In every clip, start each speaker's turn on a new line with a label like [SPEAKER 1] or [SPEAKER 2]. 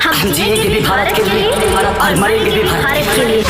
[SPEAKER 1] हम जिएंगे भी भारत के लिए और मरेंगे भी भारत के लिए।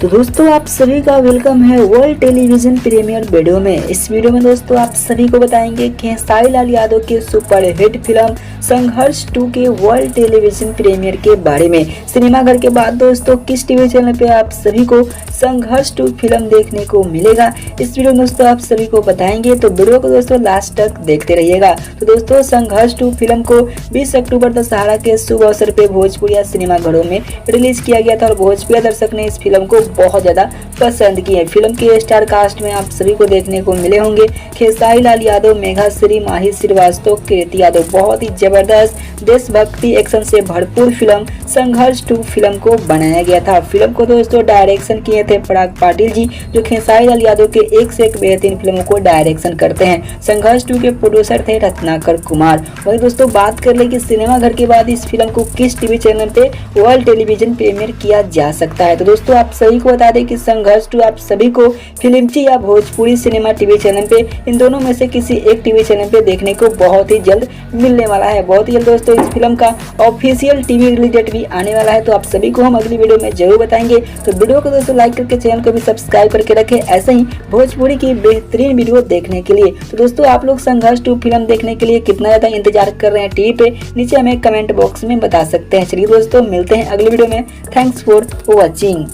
[SPEAKER 2] तो दोस्तों आप सभी का वेलकम है वर्ल्ड टेलीविजन प्रीमियर वीडियो में। इस वीडियो में दोस्तों आप सभी को बताएंगे खेसारी लाल यादव की सुपरहिट फिल्म संघर्ष 2 के वर्ल्ड टेलीविजन प्रीमियर के बारे में। सिनेमाघर के बाद दोस्तों किस टीवी चैनल पे आप सभी को संघर्ष 2 फिल्म देखने को मिलेगा, इस वीडियो में दोस्तों आप सभी को बताएंगे, तो वीडियो को दोस्तों लास्ट तक देखते रहिएगा। तो दोस्तों संघर्ष 2 फिल्म को 20 अक्टूबर दशहरा के शुभ अवसर पे भोजपुरिया सिनेमाघरों में रिलीज किया गया था और भोजपुरिया दर्शक ने इस फिल्म को बहुत ज्यादा पसंद की है। फिल्म के स्टार कास्ट में आप सभी को देखने को मिले होंगे खेसारी लाल यादव, मेघा श्री, माही श्रीवास्तव, कीर्ति यादव। बहुत ही जबरदस्त देशभक्ति एक्शन से भरपूर फिल्म संघर्ष 2 फिल्म को बनाया गया था। फिल्म को दोस्तों डायरेक्शन किए थे पराग पाटिल जी, जो खेसारी लाल यादव के एक से एक बेहतरीन फिल्मों को डायरेक्शन करते हैं। संघर्ष 2 के प्रोड्यूसर थे रत्नाकर कुमार। वहीं दोस्तों बात कर ले कि सिनेमाघर के बाद इस फिल्म को किस टीवी चैनल पे वर्ल्ड टेलीविजन प्रीमियर किया जा सकता है। तो दोस्तों आप सभी को बता दें कि संघर्ष 2 आप सभी को फिल्मची या भोजपुरी सिनेमा टीवी चैनल पे, इन दोनों में से किसी एक टीवी चैनल पे देखने को बहुत ही जल्द मिलने वाला है। बहुत ही जल्द दोस्तों इस फिल्म का ऑफिशियल टीवी रिलीज डेट भी आने वाला है, तो आप सभी को हम अगली वीडियो में जरूर बताएंगे। तो वीडियो को दोस्तों लाइक करके चैनल को भी सब्सक्राइब करके रखें ऐसे ही भोजपुरी की बेहतरीन वीडियो देखने के लिए। तो दोस्तों आप लोग संघर्ष 2 फिल्म देखने के लिए कितना ज्यादा इंतजार कर रहे हैं टीवी पे, नीचे हमें कमेंट बॉक्स में बता सकते हैं। चलिए दोस्तों मिलते हैं अगली वीडियो में। Thanks for watching.